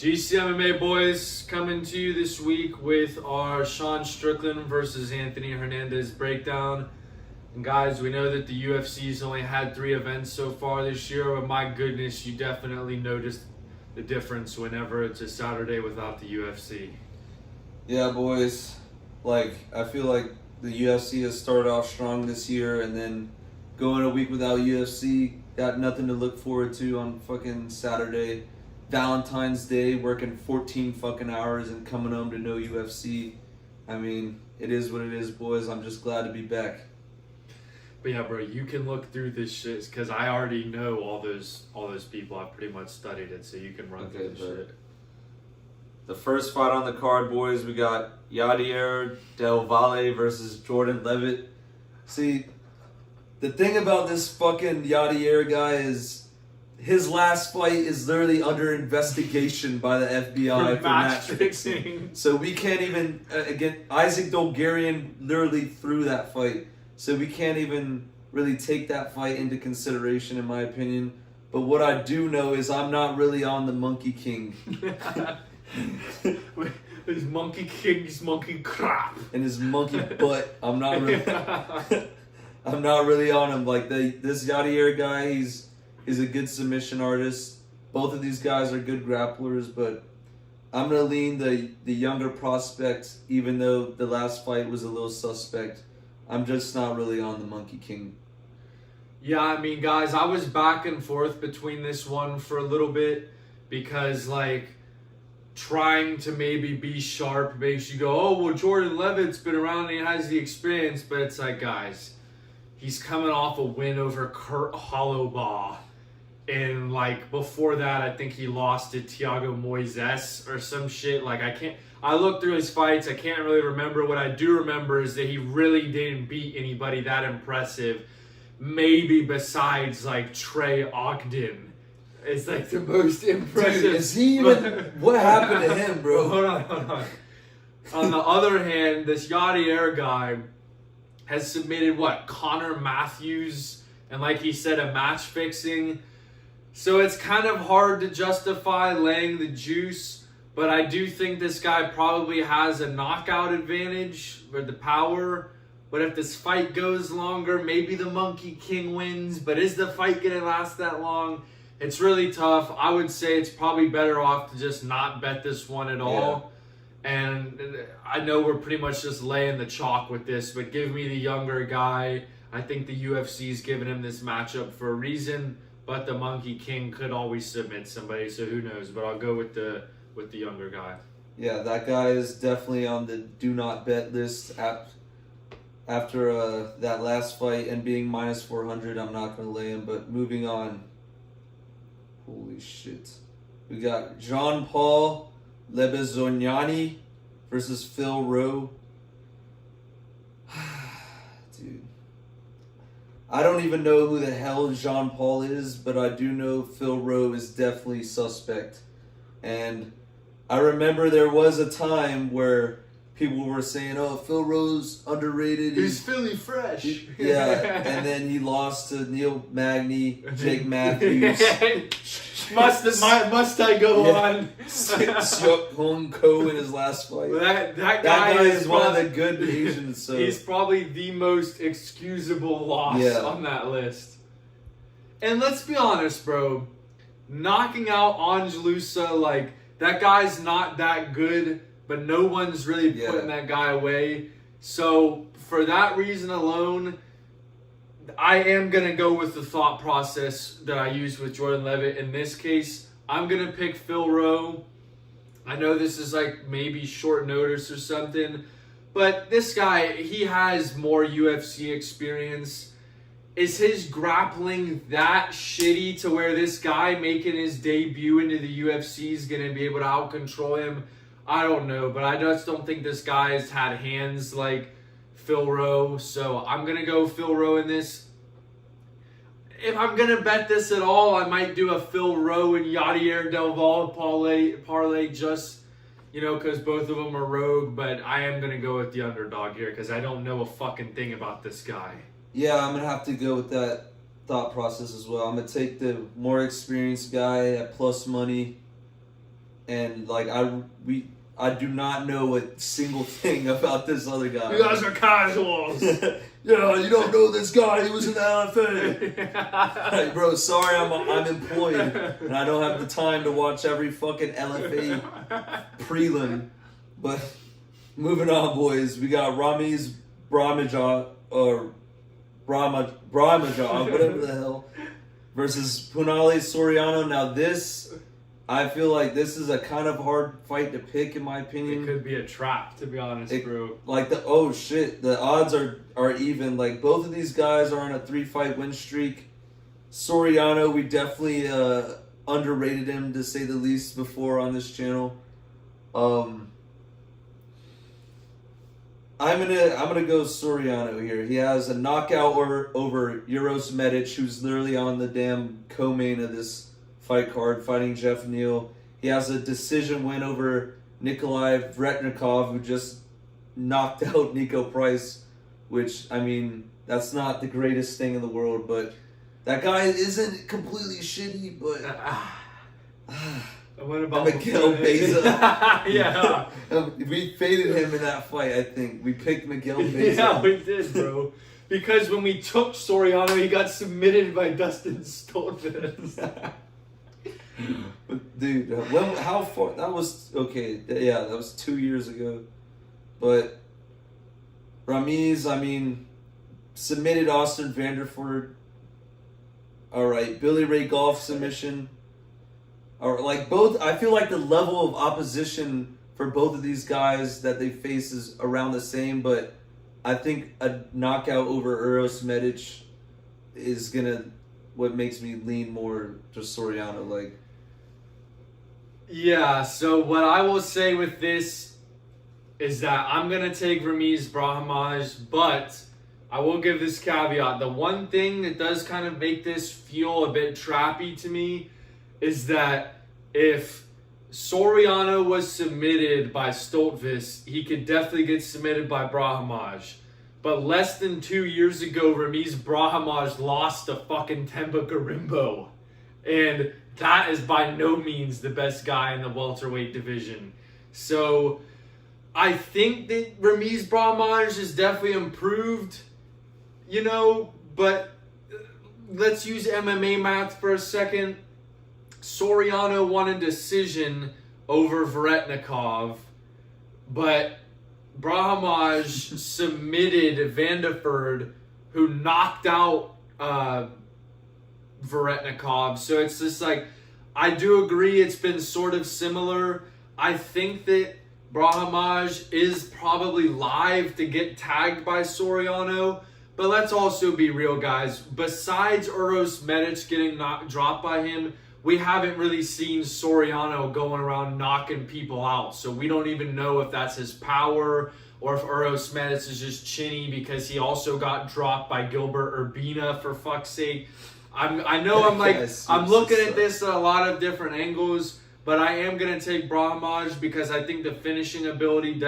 GCMMA boys coming to you this week with our Sean Strickland versus Anthony Hernandez breakdown. And guys, we know that the UFC's only had 3 events so far this year, but my goodness, you definitely noticed the difference whenever it's a Saturday without the UFC. Yeah, boys. I feel like the UFC has started off strong this year, and then going a week without UFC, got nothing to look forward to on fucking Saturday. Valentine's Day, working 14 fucking hours and coming home to no UFC. I mean, it is what it is, boys. I'm just glad to be back. But yeah, bro, you can look through this shit because I already know all those people. I've pretty much studied it, so you can run through this shit. The first fight on the card, boys, we got Idiris Del Valle versus Jordan Leavitt. See, the thing about this fucking Idiris guy is his last fight is literally under investigation by the FBI for match fixing. So we can't even, again, Isaac Dolgarian literally threw that fight. So we can't even really take that fight into consideration, in my opinion. But what I do know is I'm not really on the Monkey King. His Monkey King's monkey crap. And his monkey butt. I'm not really I'm not really on him. This Idiris guy, he's a good submission artist. Both of these guys are good grapplers, but I'm going to lean the younger prospect, even though the last fight was a little suspect. I'm just not really on the Monkey King. Yeah, I mean, guys, I was back and forth between this one for a little bit because, trying to maybe be sharp makes you go, oh, well, Jordan Leavitt's been around and he has the experience, but it's like, guys, he's coming off a win over Kurt Hollowbaugh. And, before that, I think he lost to Thiago Moises or some shit. I looked through his fights. I can't really remember. What I do remember is that he really didn't beat anybody that impressive. Maybe besides, Trey Ogden. It's, the most impressive. Dude, is he even... What happened to him, bro? Hold on. On the other hand, this Idiris guy has submitted, Connor Matthews, and like he said, a match fixing. So it's kind of hard to justify laying the juice, but I do think this guy probably has a knockout advantage or the power. But if this fight goes longer, maybe the Monkey King wins. But is the fight going to last that long? It's really tough. I would say it's probably better off to just not bet this one at all. And I know we're pretty much just laying the chalk with this, but give me the younger guy. I think the UFC's given him this matchup for a reason, but the Monkey King could always submit somebody, so who knows? But I'll go with the younger guy. Yeah, that guy is definitely on the do not bet list. After that last fight and being minus 400, I'm not going to lay him. But moving on. Holy shit. We got Jean-Paul Lebosnoyani versus Phil Rowe. Dude. I don't even know who the hell Jean-Paul is, but I do know Phil Rowe is definitely suspect. And I remember there was a time where people were saying, oh, Phil Rowe's underrated. He's Philly fresh. Yeah, and then he lost to Neal Magny, Jake Matthews. Must I go on? Seok Hong Ko in his last fight. That guy is one of the good Asians. So. He's probably the most excusable loss on that list. And let's be honest, bro. Knocking out Angelusa, that guy's not that good, but no one's really putting that guy away. So, for that reason alone, I am going to go with the thought process that I used with Jordan Leavitt. In this case, I'm going to pick Phil Rowe. I know this is maybe short notice or something, but this guy, he has more UFC experience. Is his grappling that shitty to where this guy making his debut into the UFC is going to be able to out-control him? I don't know, but I just don't think this guy has had hands like Phil Rowe, so I'm going to go Phil Rowe in this. If I'm going to bet this at all, I might do a Phil Rowe and Idiris Del Valle parlay just, because both of them are rogue, but I am going to go with the underdog here because I don't know a fucking thing about this guy. Yeah, I'm going to have to go with that thought process as well. I'm going to take the more experienced guy at plus money. and like I do not know a single thing about this other guy. You guys are casuals. Yeah, you don't know this guy. He was in the LFA. Hey, bro, sorry, I'm employed and I don't have the time to watch every fucking LFA prelim. But moving on, boys, we got Ramiz Brahimaj or Brahimaj, whatever the hell, versus Punale Soriano. Now this, I feel like this is a kind of hard fight to pick, in my opinion. It could be a trap, to be honest, bro. Like the odds are even. Like both of these guys are on a 3-fight win streak. Soriano, we definitely underrated him, to say the least, before on this channel. I'm gonna go Soriano here. He has a knockout over Uros Medic, who's literally on the damn co-main of this fight card, fighting Jeff Neal. He has a decision win over Nikolai Vretnikov, who just knocked out Nico Price, which, I mean, that's not the greatest thing in the world, but that guy isn't completely shitty, but... What about Miguel Beza? Yeah. We faded him in that fight, I think. We picked Miguel Beza. Yeah, we did, bro. Because when we took Soriano, he got submitted by Dustin Stoltz. Dude, how far? That was, okay, yeah, that was 2 years ago. But Ramiz, I mean, submitted Austin Vanderford. All right, Billy Ray Golf submission. Or like both, I feel like the level of opposition for both of these guys that they face is around the same, but I think a knockout over Uros Medic is gonna, what makes me lean more to Soriano. Like, yeah, so what I will say with this is that I'm gonna take Ramiz Brahimaj, but I will give this caveat. The one thing that does kind of make this feel a bit trappy to me is that if Soriano was submitted by Stoltz, he could definitely get submitted by Brahimaj. But less than 2 years ago, Ramiz Brahimaj lost to fucking Temba Garimbo. And that is by no means the best guy in the welterweight division. So I think that Ramiz Brahimaj is definitely improved, you know, but let's use MMA math for a second. Soriano won a decision over Vretnikov, but Brahimaj submitted Vanderford, who knocked out Vretnikov. So it's just like, I do agree it's been sort of similar. I think that Brahimaj is probably live to get tagged by Soriano, but let's also be real, guys. Besides Uros Medic getting dropped by him, we haven't really seen Soriano going around knocking people out. So we don't even know if that's his power or if Uros Medic is just chinny because he also got dropped by Gilbert Urbina, for fuck's sake. I'm looking at this at a lot of different angles, but I am going to take Brahimaj because I think the finishing ability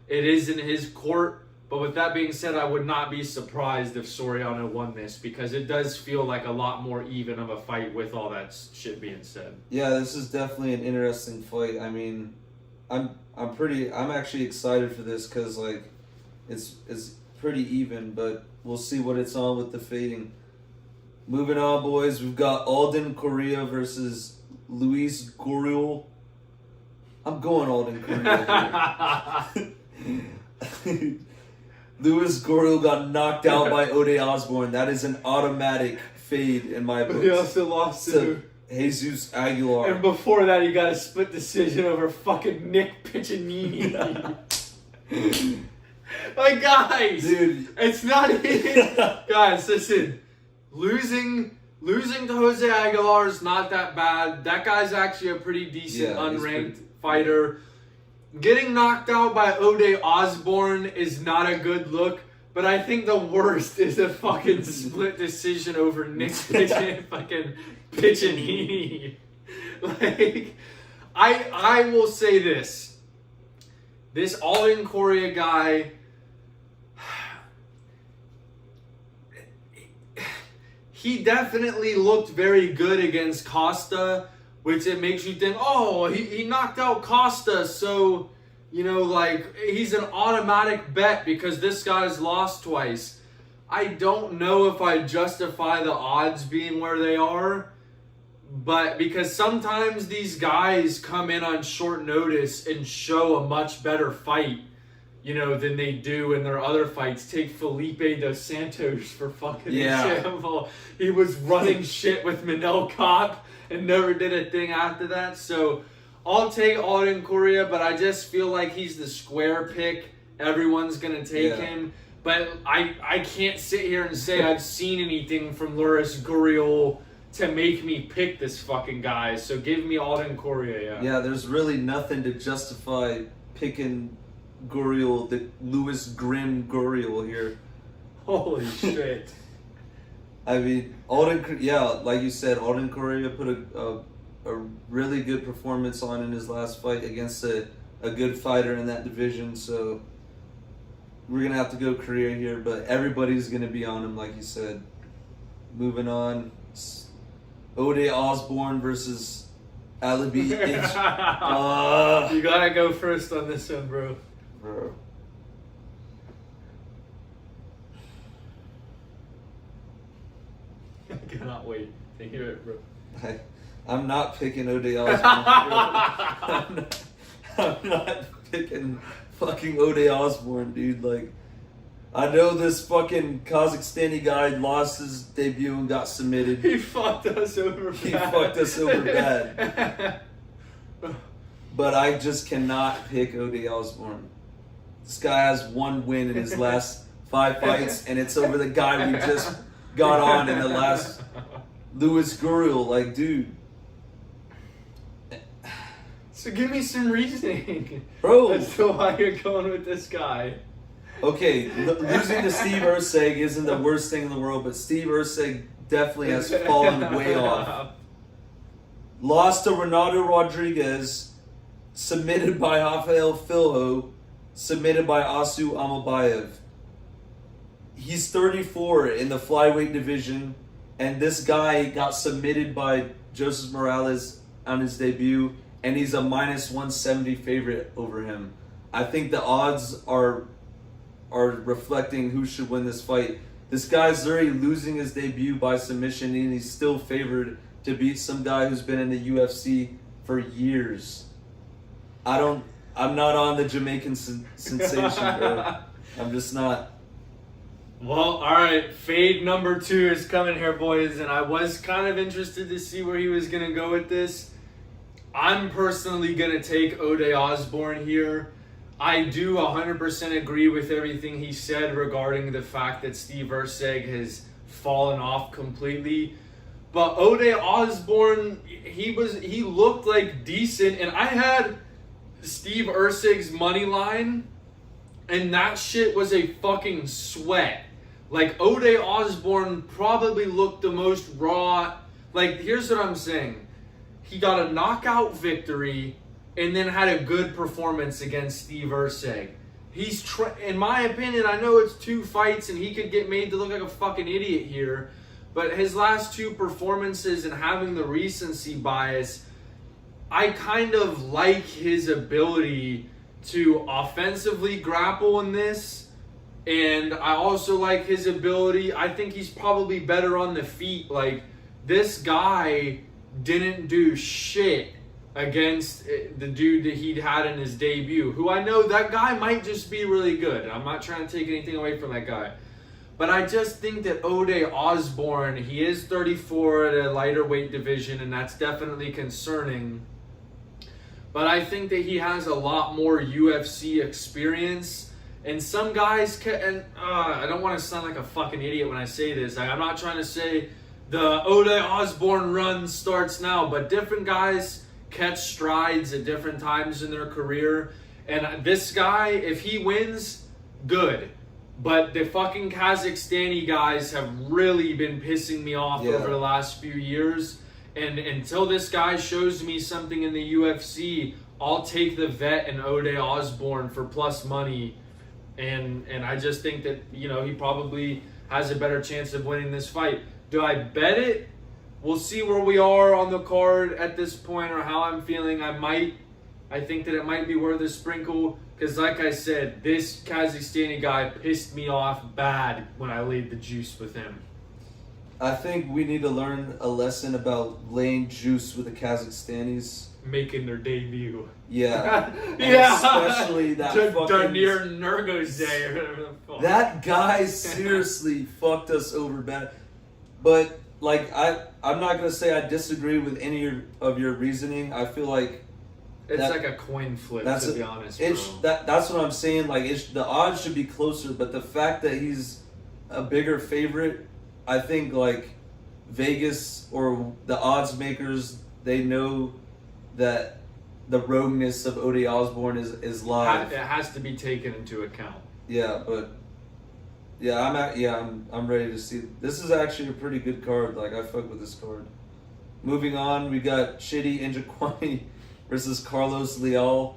is in his court. But with that being said, I would not be surprised if Soriano won this because it does feel like a lot more even of a fight with all that shit being said. Yeah, this is definitely an interesting fight. I mean, I'm actually excited for this because like it's pretty even, but we'll see what it's on with the fading. Moving on, boys, we've got Alden Coria versus Luis Gurule. I'm going Alden Coria here. Luis Gurule got knocked out by Ode Osbourne. That is an automatic fade in my books. He also lost to Jesus Aguilar. And before that, he got a split decision over fucking Nick Piccinini. Like, guys, dude, it's not even... Guys, listen. Losing to Jose Aguilar is not that bad. That guy's actually a pretty decent unranked fighter. Getting knocked out by Ode Osbourne is not a good look, but I think the worst is a fucking split decision over Nick fucking Piccinini. Like, I will say this. This Alden Coria guy, he definitely looked very good against Costa, which it makes you think, oh, he knocked out Costa, so, you know, like, he's an automatic bet because this guy's lost twice. I don't know if I justify the odds being where they are, but because sometimes these guys come in on short notice and show a much better fight, you know, than they do in their other fights. Take Felipe dos Santos for fucking example. He was running shit with Manel Cop and never did a thing after that. So I'll take Alden Coria, but I just feel like he's the square pick. Everyone's going to take him. But I can't sit here and say I've seen anything from Loris Gurule to make me pick this fucking guy. So give me Alden Coria, Yeah, there's really nothing to justify picking Gurule, the Louis Grimm Gurule here. Holy shit. I mean, like you said, Alden Coria put a really good performance on in his last fight against a good fighter in that division, so we're going to have to go Coria here, but everybody's going to be on him, like you said. Moving on, Ode Osbourne versus Alibi. You gotta go first on this one, bro. I cannot wait to hear it, bro. I'm not picking Ode Osbourne. I'm not picking fucking Ode Osbourne, dude. Like, I know this fucking Kazakhstani guy lost his debut and got submitted. He fucked us over bad. But I just cannot pick Ode Osbourne. This guy has one win in his last 5 fights, and it's over the guy we just got on in the last Louis Gurule. Like, dude. So give me some reasoning, bro, as to why you're going with this guy. Okay, losing to Steve Erceg isn't the worst thing in the world, but Steve Erceg definitely has fallen way off. Lost to Renato Rodriguez, submitted by Rafael Filho, submitted by Asu Amabayev. He's 34 in the flyweight division, and this guy got submitted by Joseph Morales on his debut, and he's a -170 favorite over him. I think the odds are reflecting who should win this fight. This guy's already losing his debut by submission, and he's still favored to beat some guy who's been in the UFC for years. I'm not on the Jamaican sensation, bro. I'm just not. Well, alright, fade number 2 is coming here, boys, and I was kind of interested to see where he was going to go with this. I'm personally going to take Ode Osbourne here. I do 100% agree with everything he said regarding the fact that Steve Erceg has fallen off completely. But Ode Osbourne, he looked like decent, and I had Steve Erceg's money line, and that shit was a fucking sweat. Like, Ode Osbourne probably looked the most raw. Like, here's what I'm saying. He got a knockout victory and then had a good performance against Steve Erceg. He's, in my opinion, I know it's 2 fights and he could get made to look like a fucking idiot here, but his last 2 performances and having the recency bias, I kind of like his ability to offensively grapple in this, and I also like his ability. I think he's probably better on the feet. Like, this guy didn't do shit against the dude that he'd had in his debut, who I know that guy might just be really good. I'm not trying to take anything away from that guy. But I just think that Ode Osbourne, he is 34 at a lighter weight division, and that's definitely concerning. But I think that he has a lot more UFC experience. And some guys can, I don't want to sound like a fucking idiot when I say this. I'm not trying to say the Ode Osbourne run starts now, but different guys catch strides at different times in their career. And this guy, if he wins, good. But the fucking Kazakhstani guys have really been pissing me off over the last few years. And until this guy shows me something in the UFC, I'll take the vet and Ode Osbourne for plus money. And I just think that, you know, he probably has a better chance of winning this fight. Do I bet it? We'll see where we are on the card at this point or how I'm feeling. I think that it might be worth a sprinkle because, like I said, this Kazakhstani guy pissed me off bad when I laid the juice with him. I think we need to learn a lesson about laying juice with the Kazakhstanis. Making their debut. Yeah. Yeah. Especially that Danir Nurgozay or whatever the fuck. That guy seriously fucked us over bad. But, like, I'm not going to say I disagree with any of your reasoning. I feel like it's like a coin flip, to be honest, bro. That's what I'm saying. Like, the odds should be closer, but the fact that he's a bigger favorite, I think, like, Vegas or the odds makers, they know that the rogueness of Ode Osbourne is live. It has to be taken into account. Yeah, but I'm ready to see. This is actually a pretty good card. Like, I fuck with this card. Moving on, we got Chidi Njokuani versus Carlos Leal.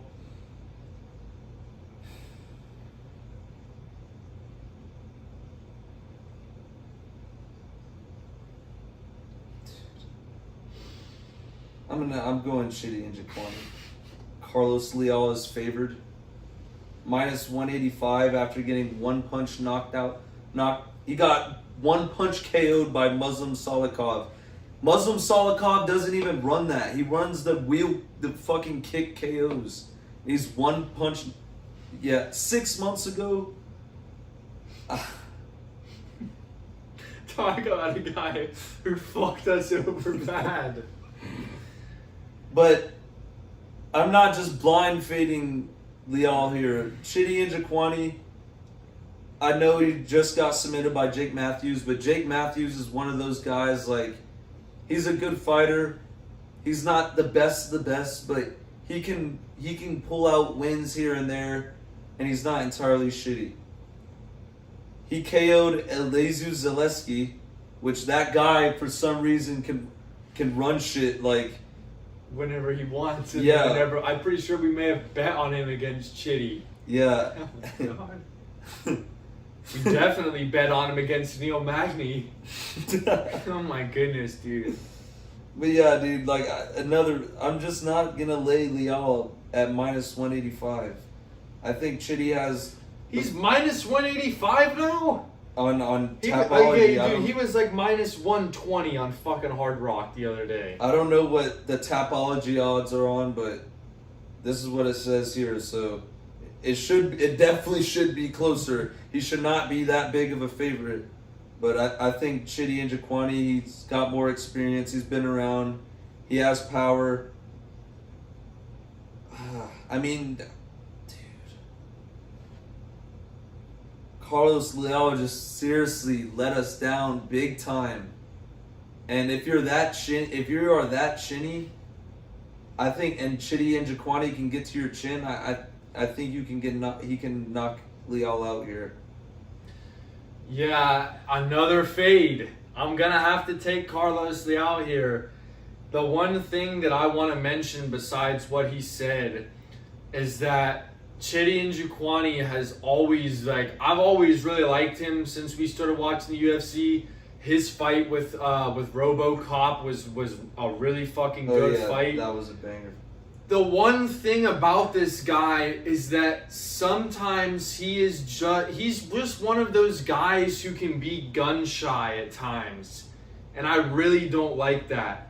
I'm going Chidi Njokuani. Carlos Leal is favored. Minus 185 after getting one punch knocked out. He got one punch KO'd by Muslim Salikov. Muslim Salikov doesn't even run that. He runs the fucking kick KOs. He's one punch. Yeah, 6 months ago. Talk about a guy who fucked us over bad. But I'm not just blind fading Leal here. Chidi Njokuani, I know he just got submitted by Jake Matthews, but Jake Matthews is one of those guys, like, he's a good fighter. He's not the best of the best, but he can pull out wins here and there, and he's not entirely shitty. He KO'd Elezu Zaleski, which that guy, for some reason, can run shit, like, whenever he wants. And yeah. I'm pretty sure we may have bet on him against Chidi. Yeah. Oh, God. We definitely bet on him against Neal Magny. Oh my goodness, dude. But yeah, dude, like, I'm just not going to lay Leal at minus 185. I think Chidi has... He's minus 185 now? On Tapology. Dude, he was like minus 120 on fucking Hard Rock the other day. I don't know what the Tapology odds are on, but this is what it says here. So it definitely should be closer. He should not be that big of a favorite. But I think Chidi Njokuani, he's got more experience. He's been around. He has power. I mean... Carlos Leal just seriously let us down big time, and if you are that chinny, I think, and Chidi Njokuani can get to your chin, I think he can knock Leal out here. Yeah, another fade. I'm gonna have to take Carlos Leal here. The one thing that I want to mention besides what he said is that Chidi Njokuani has always, like, I've always really liked him since we started watching the UFC. His fight with RoboCop was a really fucking good fight. That was a banger. The one thing about this guy is that sometimes he's just one of those guys who can be gun shy at times, and I really don't like that.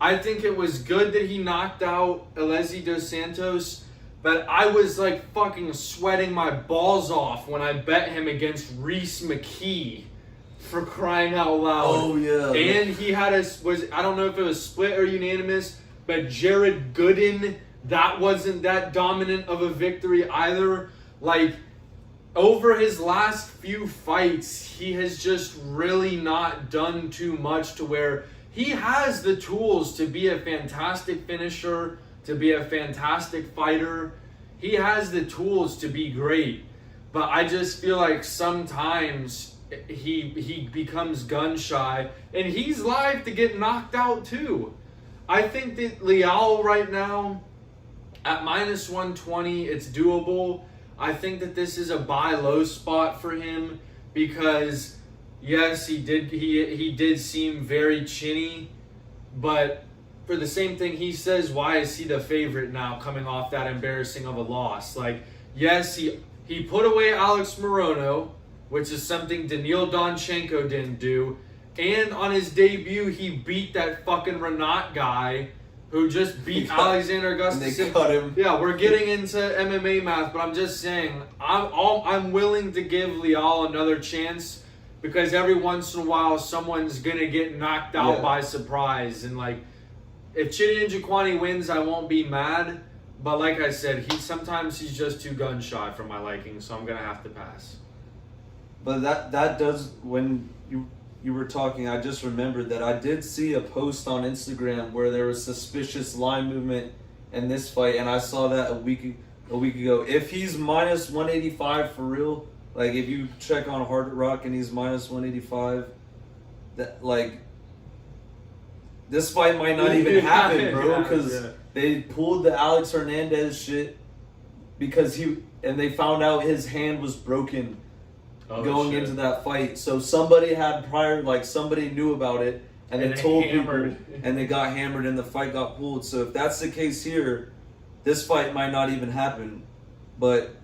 I think it was good that he knocked out Elezu dos Santos. But I was like fucking sweating my balls off when I bet him against Reese McKee, for crying out loud. Oh yeah. And he had I don't know if it was split or unanimous, but Jared Gooden, that wasn't that dominant of a victory either. Like, over his last few fights, he has just really not done too much to where he has the tools to be a fantastic finisher, to be a fantastic fighter. He has the tools to be great. But I just feel like sometimes he becomes gun shy, and he's live to get knocked out too. I think that Leal right now, at minus 120, it's doable. I think that this is a buy low spot for him because, yes, he did seem very chinny. But for the same thing he says, why is he the favorite now coming off that embarrassing of a loss? Like, yes, he put away Alex Morono, which is something Daniil Donchenko didn't do. And on his debut, he beat that fucking Renat guy who just beat Alexander Gustafsson. And they cut him. Yeah, we're getting into MMA math, but I'm just saying, I'm willing to give Leal another chance because every once in a while, someone's going to get knocked out by surprise. And, like, if Chidi Njokuani wins, I won't be mad. But like I said, sometimes he's just too gun-shy for my liking, so I'm going to have to pass. But that does, when you were talking, I just remembered that I did see a post on Instagram where there was suspicious line movement in this fight, and I saw that a week ago. If he's minus 185 for real, like if you check on Hard Rock and he's minus 185, that like this fight might not even happen, bro, because they pulled the Alex Hernandez shit because they found out his hand was broken. Going into that fight, so somebody had somebody knew about it, and they told people, and they got hammered, and the fight got pulled. So if that's the case here, this fight might not even happen. But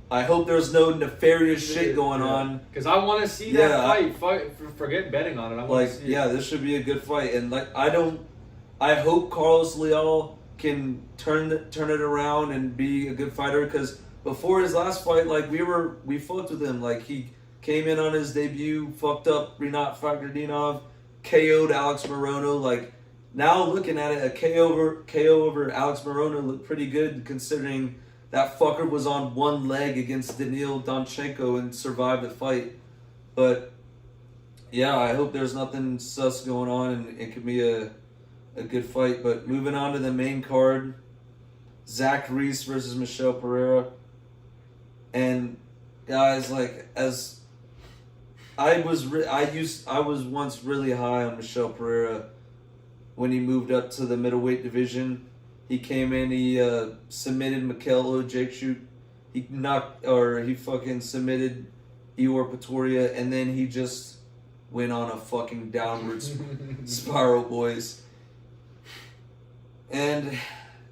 I hope there's no nefarious shit going on, because I want to see that fight. Forget betting on it. I want to see it. This should be a good fight, and I hope Carlos Leal can turn it around and be a good fighter because. Before his last fight, like we fucked with him. Like he came in on his debut, fucked up Rinat Fakhretdinov, KO'd Alex Morono. Like now looking at it, a KO over Alex Morono looked pretty good considering that fucker was on one leg against Daniil Donchenko and survived the fight. But yeah, I hope there's nothing sus going on and it could be a good fight. But moving on to the main card, Zach Reese versus Michel Pereira. And guys, like as I was once really high on Michel Pereira when he moved up to the middleweight division. He came in, he submitted Mikhailo Jacek. He fucking submitted Ior Pretoria, and then he just went on a fucking downward spiral, boys. And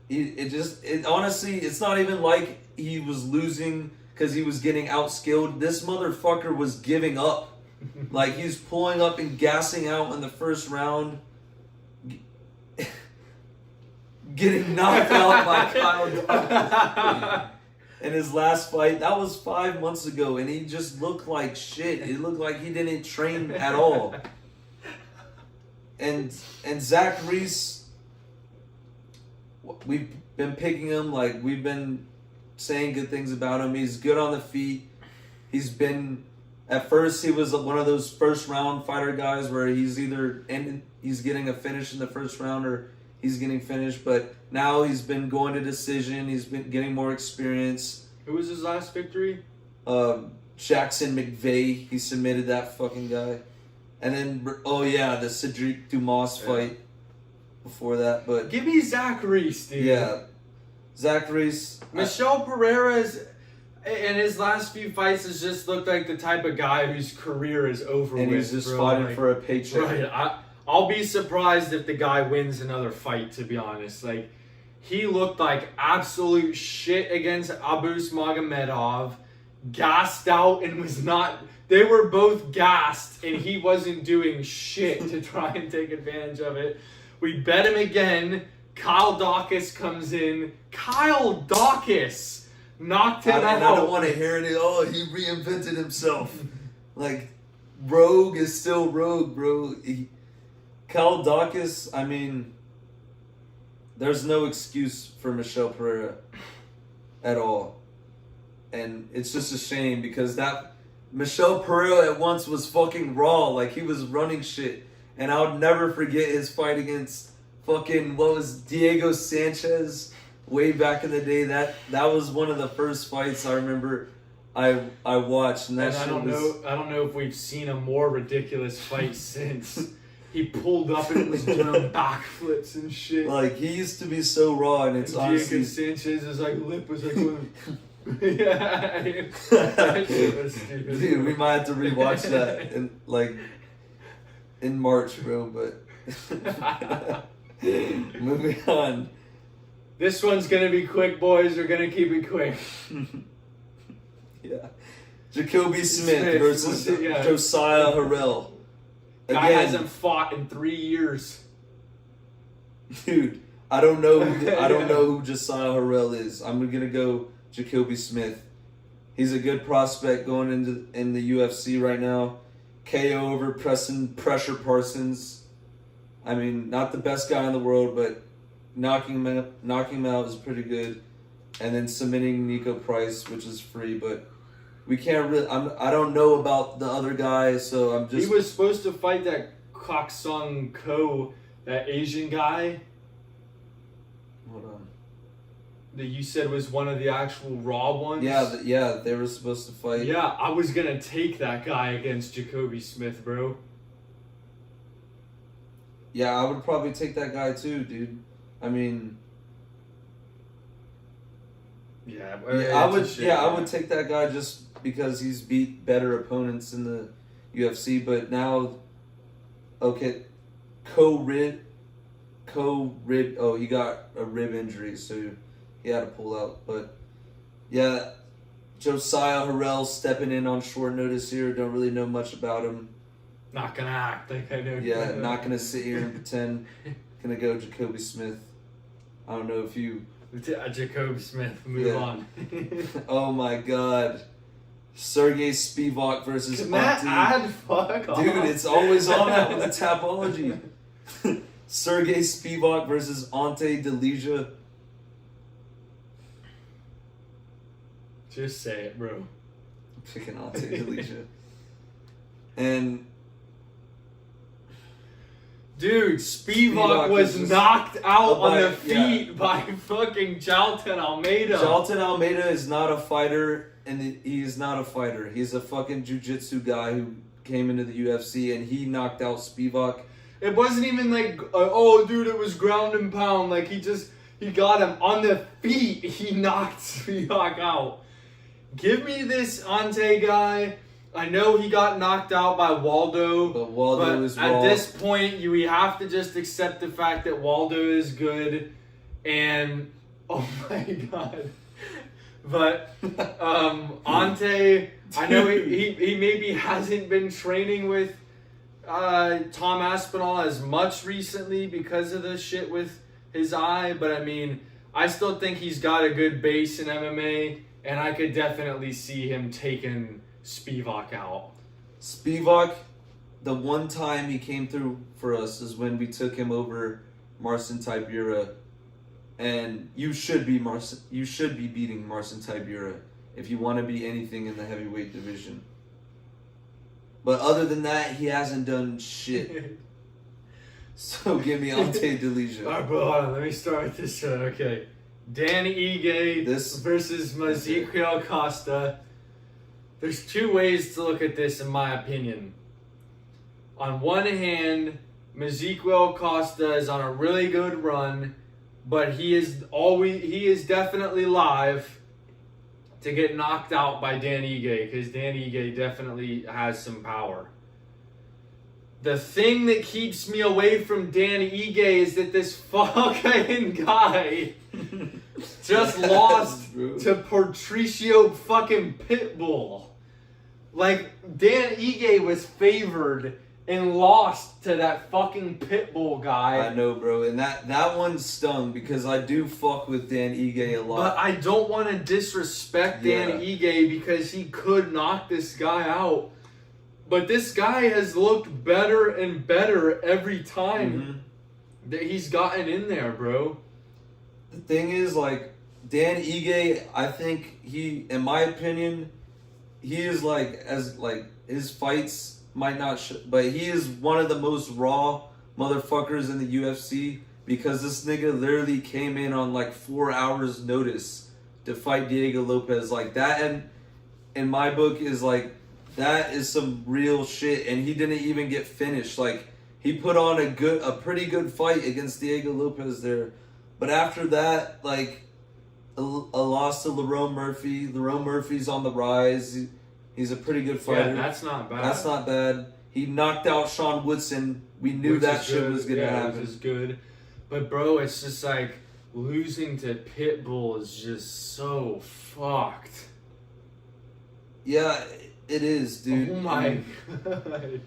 it honestly, it's not even like he was losing because he was getting outskilled. This motherfucker was giving up. Like, he's pulling up and gassing out in the first round. Getting knocked out by Kyle Dawkins in his last fight. That was 5 months ago, and he just looked like shit. It looked like he didn't train at all. And Zach Reese, we've been picking him, like, we've been saying good things about him. He's good on the feet. He's been, at first he was one of those first round fighter guys where he's either he's getting a finish in the first round or he's getting finished, but now he's been going to decision. He's been getting more experience. Who was his last victory? Jackson McVeigh. He submitted that fucking guy. And then, the Cedric Dumas fight before that. But give me Zach Reese, dude. Yeah. Zach Reese. Michel Pereira's in his last few fights has just looked like the type of guy whose career is over and he's just fighting for a paycheck. Right. I'll be surprised if the guy wins another fight, to be honest. Like, he looked like absolute shit against Abus Magomedov, gassed out and was not... They were both gassed, and he wasn't doing shit to try and take advantage of it. We bet him again. Kyle Dawkins comes in. Kyle Dawkins knocked him out. And I don't want to hear it. Oh, he reinvented himself. Like, Rogue is still Rogue, bro. Kyle Dawkins, I mean, there's no excuse for Michel Pereira at all. And it's just a shame because that Michel Pereira at once was fucking raw. Like, he was running shit. And I would never forget his fight against fucking, Diego Sanchez way back in the day. That was one of the first fights I remember I watched. And I don't know if we've seen a more ridiculous fight since. He pulled up and was doing backflips and shit. Like, he used to be so raw, and it's honestly... Diego Sanchez's lip was going... Yeah, that shit was stupid. Dude, we might have to rewatch that in March, bro. But Moving on. This one's gonna be quick, boys. We're gonna keep it quick. Yeah. Jacoby Smith versus Josiah Harrell. Guy hasn't fought in 3 years. Dude, I don't know who Josiah Harrell is. I'm gonna go Jacoby Smith. He's a good prospect going in the UFC right now. KO over Pressure Parsons. I mean, not the best guy in the world, but knocking him out is pretty good. And then submitting Nico Price, which is free, but we can't really. I don't know about the other guy, so I'm just. He was supposed to fight that Kwak Sung Ko, that Asian guy. Hold on. That you said was one of the actual Raw ones? Yeah, they were supposed to fight. Yeah, I was going to take that guy against Jacoby Smith, bro. Yeah, I would probably take that guy too, dude. I mean... I would take that guy just because he's beat better opponents in the UFC, but now... Okay, he got a rib injury, so... He had to pull out, but yeah, Josiah Harrell stepping in on short notice here. Don't really know much about him. Not gonna act like I know. Yeah, not gonna sit here and pretend. Gonna go Jacoby Smith. I don't know if you. Jacoby Smith. Move on. Oh my God, Sergey Spivac versus Ante. Ad fuck off. Dude, it's always on that with the Tapology. Sergey Spivac versus Ante Delija. Just say it, bro. I'm picking Ante Delija. And... Dude, Spivac was knocked out on the feet by fucking Jailton Almeida. Jailton Almeida is not a fighter, and he is not a fighter. He's a fucking jiu-jitsu guy who came into the UFC, and he knocked out Spivac. It wasn't even like, oh, dude, it was ground and pound. Like, he got him on the feet. He knocked Spivac out. Give me this Ante guy. I know he got knocked out by Waldo. But Waldo is raw. At this point, we have to just accept the fact that Waldo is good. And, oh my God. But, Ante, I know he maybe hasn't been training with Tom Aspinall as much recently because of the shit with his eye. But, I mean, I still think he's got a good base in MMA. And I could definitely see him taking Spivac out. Spivac, the one time he came through for us is when we took him over Marcin Tybura. And you should be beating Marcin Tybura if you want to be anything in the heavyweight division. But other than that, he hasn't done shit. So give me Ante Delija. All right, bro, hold on. Let me start with this one. Okay. Dan Ige versus Ezequiel Costa. There's two ways to look at this, in my opinion. On one hand, Ezequiel Costa is on a really good run, but he is definitely live to get knocked out by Dan Ige, because Dan Ige definitely has some power. The thing that keeps me away from Dan Ige is that this fucking guy just lost to Patricio fucking Pitbull. Like, Dan Ige was favored and lost to that fucking Pitbull guy. I know, bro. And that one stung because I do fuck with Dan Ige a lot. But I don't want to disrespect Dan Ige because he could knock this guy out. But this guy has looked better and better every time that he's gotten in there, bro. The thing is, like, Dan Ige, I think in my opinion, he is his fights might not, but he is one of the most raw motherfuckers in the UFC because this nigga literally came in on like 4 hours notice to fight Diego Lopez. Like that, and in my book is like, that is some real shit, and he didn't even get finished. Like, he put on a pretty good fight against Diego Lopez there. But after that, like, a loss to Lerone Murphy. Lerone Murphy's on the rise. He's a pretty good fighter. Yeah, that's not bad. That's not bad. He knocked out Sean Woodson We knew that shit was gonna happen. Which is good. But bro, it's just like losing to Pitbull is just so fucked. Yeah, it is, dude. Oh my god.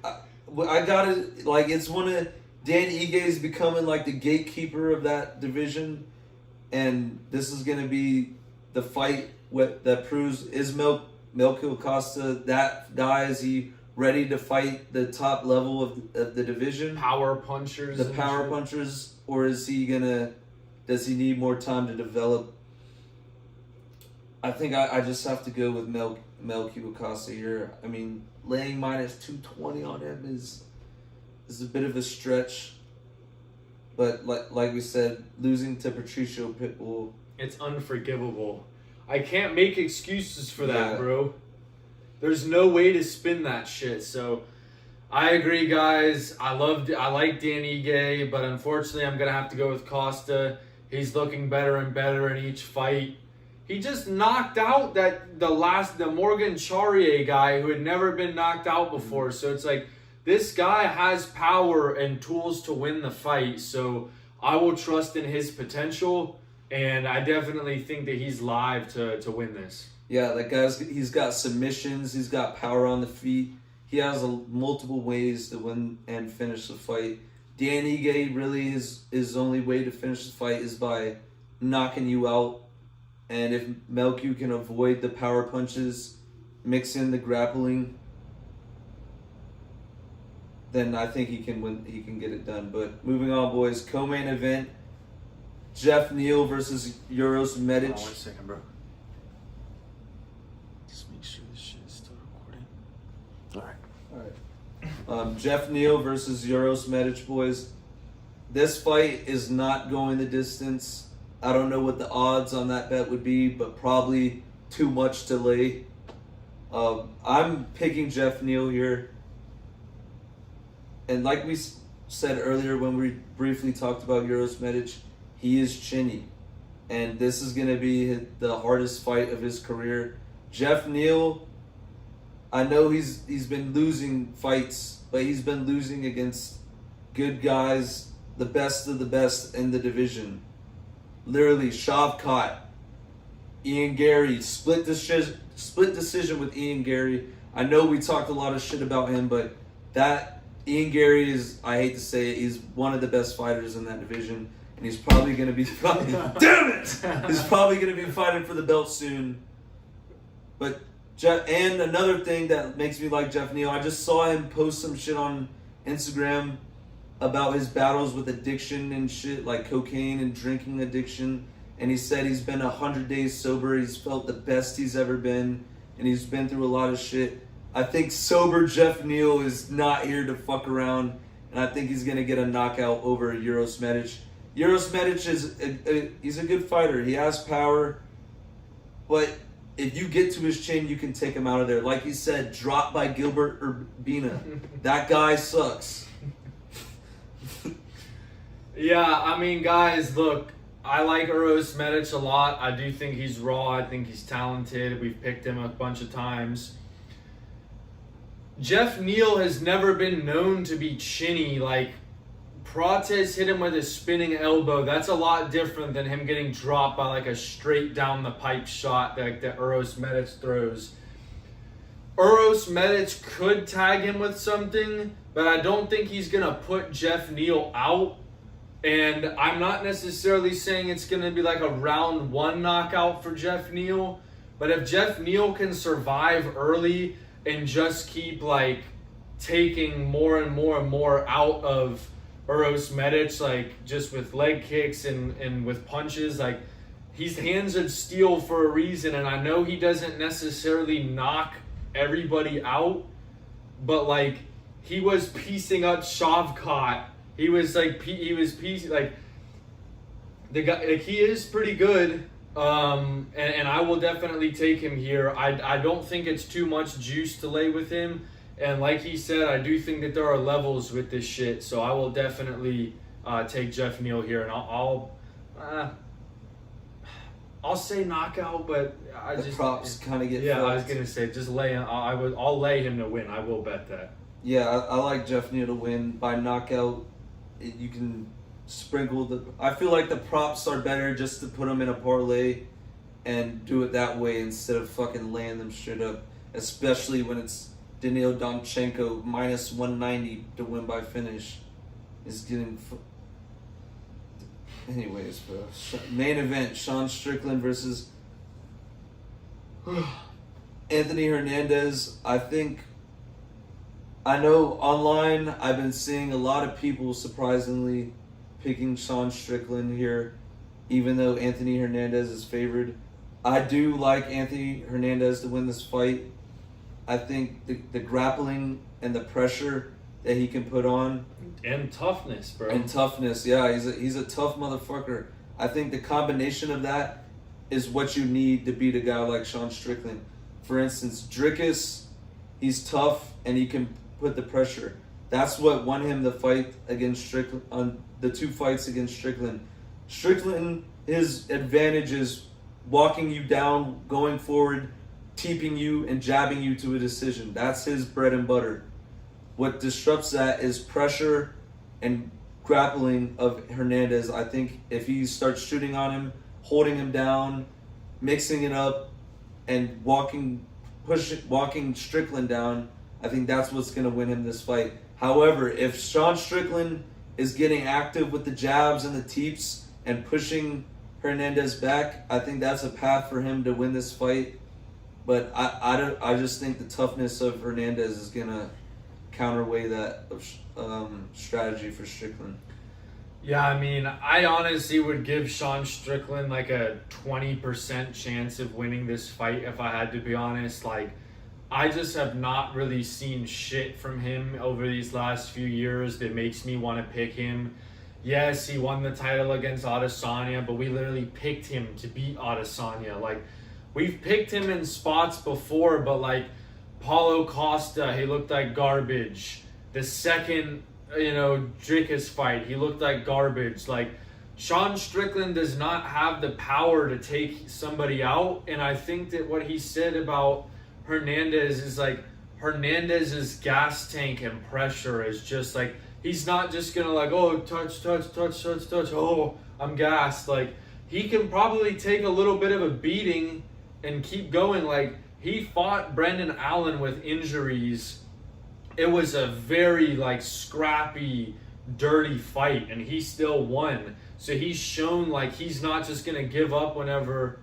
I gotta, like, it's one of Dan Ige becoming like the gatekeeper of that division, and this is gonna be the fight that proves is Melchior Costa that guy? Is he ready to fight the top level of the division? Power punchers. The power punchers, or is he gonna? Does he need more time to develop? I think I just have to go with Melchior Costa here. I mean, laying minus 220 on him is a bit of a stretch. But like we said, losing to Patricio Pitbull, it's unforgivable. I can't make excuses for that, bro. There's no way to spin that shit. So I agree, guys. I like Dan Ige, but unfortunately I'm gonna have to go with Costa. He's looking better and better in each fight. He just knocked out the Morgan Charrier guy who had never been knocked out before. So it's like, this guy has power and tools to win the fight. So I will trust in his potential, and I definitely think that he's live to win this. Yeah, he's got submissions. He's got power on the feet. He has multiple ways to win and finish the fight. Dan Ige really his only way to finish the fight is by knocking you out. And if Melchior can avoid the power punches, mix in the grappling, then I think he can win. He can get it done. But moving on, boys. Co-main event: Jeff Neal versus Uros Medic. 1 second, bro. Just make sure this shit is still recording. All right. Jeff Neal versus Uros Medic, boys. This fight is not going the distance. I don't know what the odds on that bet would be, but probably too much to lay. I'm picking Jeff Neal here. And like we said earlier when we briefly talked about Uros Medic, he is chinny. And this is going to be the hardest fight of his career. Jeff Neal, I know he's been losing fights, but he's been losing against good guys, the best of the best in the division. Literally, Shavkat, Ian Gary, split decision with Ian Gary. I know we talked a lot of shit about him, but that Ian Gary is, I hate to say it, he's one of the best fighters in that division, and he's probably going to be fighting. Damn it! He's probably going to be fighting for the belt soon. But and another thing that makes me like Jeff Neal, I just saw him post some shit on Instagram about his battles with addiction and shit, like cocaine and drinking addiction. And he said he's been 100 days sober. He's felt the best he's ever been. And he's been through a lot of shit. I think sober Jeff Neal is not here to fuck around. And I think he's going to get a knockout over Uros Medic. Uros Medic he's a good fighter. He has power. But if you get to his chin, you can take him out of there. Like he said, drop by Gilbert Urbina. That guy sucks. Yeah, I mean, guys, look, I like Uros Medic a lot. I do think he's raw. I think he's talented. We've picked him a bunch of times. Jeff Neal has never been known to be chinny. Like, Prates hit him with a spinning elbow. That's a lot different than him getting dropped by like a straight down the pipe shot that Uros Medic throws. Uros Medic could tag him with something, but I don't think he's going to put Jeff Neal out. And I'm not necessarily saying it's going to be like a round one knockout for Jeff Neal. But if Jeff Neal can survive early and just keep like taking more and more and more out of Uros Medic, like just with leg kicks and with punches, like he's hands of steel for a reason. And I know he doesn't necessarily knock everybody out, but like he was piecing up Shavkat. He was piecing like the guy. Like, he is pretty good, and I will definitely take him here. I don't think it's too much juice to lay with him, and like he said, I do think that there are levels with this shit. So I will definitely take Jeff Neal here, and I'll say knockout, but the props kind of get yeah. fucked. I was gonna say just lay. I'll lay him to win. I will bet that. Yeah, I like Jeff Neal to win by knockout. You can sprinkle the. I feel like the props are better just to put them in a parlay and do it that way instead of fucking laying them straight up. Especially when it's Daniil Domchenko minus 190 to win by finish. Is getting. Anyways, bro. Main event: Sean Strickland versus Anthony Hernandez. I know online I've been seeing a lot of people surprisingly picking Sean Strickland here, even though Anthony Hernandez is favored. I do like Anthony Hernandez to win this fight. I think the grappling and the pressure that he can put on. And toughness, bro. And toughness, yeah. He's a tough motherfucker. I think the combination of that is what you need to beat a guy like Sean Strickland. For instance, Dricus, he's tough and he can put the pressure. That's what won him the fight against Strickland, on the 2 fights against Strickland. Strickland, his advantage is walking you down, going forward, teeping you, and jabbing you to a decision. That's his bread and butter. What disrupts that is pressure and grappling of Hernandez. I think if he starts shooting on him, holding him down, mixing it up, and walking Strickland down, I think that's what's going to win him this fight. However, if Sean Strickland is getting active with the jabs and the teeps and pushing Hernandez back, I think that's a path for him to win this fight. But I just think the toughness of Hernandez is going to counterweigh that strategy for Strickland. Yeah, I mean, I honestly would give Sean Strickland like a 20% chance of winning this fight if I had to be honest. Like, I just have not really seen shit from him over these last few years that makes me want to pick him. Yes, he won the title against Adesanya, but we literally picked him to beat Adesanya. Like, we've picked him in spots before, but like Paulo Costa, he looked like garbage. The second, Dricus fight, he looked like garbage. Like, Sean Strickland does not have the power to take somebody out, and I think that what he said about Hernandez is like Hernandez's gas tank and pressure is just like, he's not just gonna like, oh, touch, oh, I'm gassed. Like, he can probably take a little bit of a beating and keep going. Like, he fought Brendan Allen with injuries. It was a very like scrappy, dirty fight, and he still won. So he's shown like he's not just gonna give up whenever,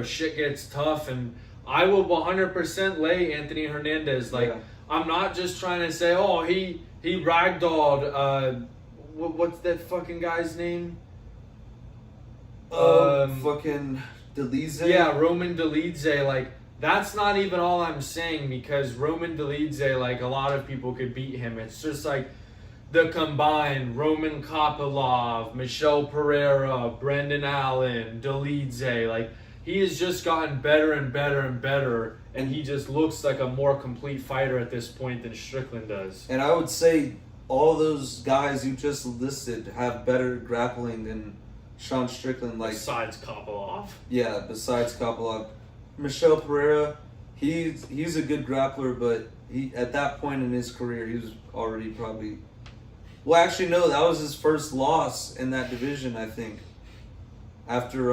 shit gets tough. And I will 100% lay Anthony Hernandez. Like, yeah. I'm not just trying to say, oh, he ragdolled. What's that fucking guy's name? Fucking Dolidze. Yeah, Roman Dolidze. Like, that's not even all I'm saying, because Roman Dolidze, like, a lot of people could beat him. It's just like the combined Roman Kopylov, Michel Pereira, Brendan Allen, Dolidze. Like, he has just gotten better and better and better, and he just looks like a more complete fighter at this point than Strickland does. And I would say all those guys you just listed have better grappling than Sean Strickland. Like, besides Kopylov. Yeah, besides Kopylov. Michel Pereira, he's a good grappler, but he at that point in his career, he was already probably... Well, actually, no, that was his first loss in that division, I think. After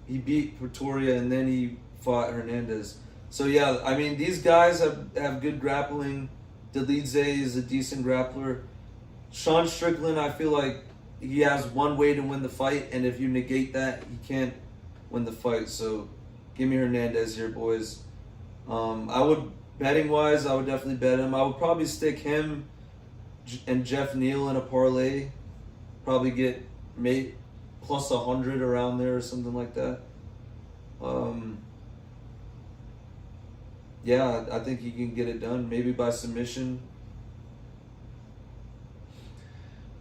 he beat Pretoria and then he fought Hernandez. So, yeah, I mean, these guys have good grappling. Dolidze is a decent grappler. Sean Strickland, I feel like he has one way to win the fight, and if you negate that, he can't win the fight. So, give me Hernandez here, boys. I would, betting-wise, I would definitely bet him. I would probably stick him and Jeff Neal in a parlay. Probably get plus 100 around there or something like that. Yeah, I think he can get it done. Maybe by submission.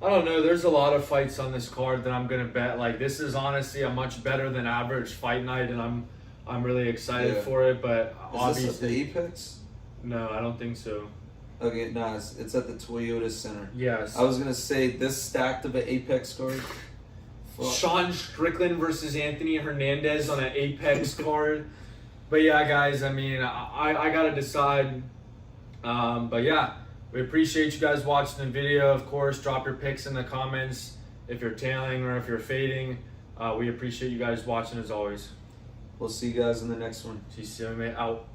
I don't know. There's a lot of fights on this card that I'm gonna bet. Like, this is honestly a much better than average fight night, and I'm really excited for it. But obviously, is this at the Apex? No, I don't think so. Okay, nah, it's at the Toyota Center. Yes. I was gonna say this stacked of an Apex card. Fuck. Sean Strickland versus Anthony Hernandez on an Apex card. But yeah, guys, I mean, I gotta decide. But yeah, We appreciate you guys watching the video. Of course, drop your picks in the comments if you're tailing or if you're fading. We appreciate you guys watching as always. We'll see you guys in the next one. GCMA out.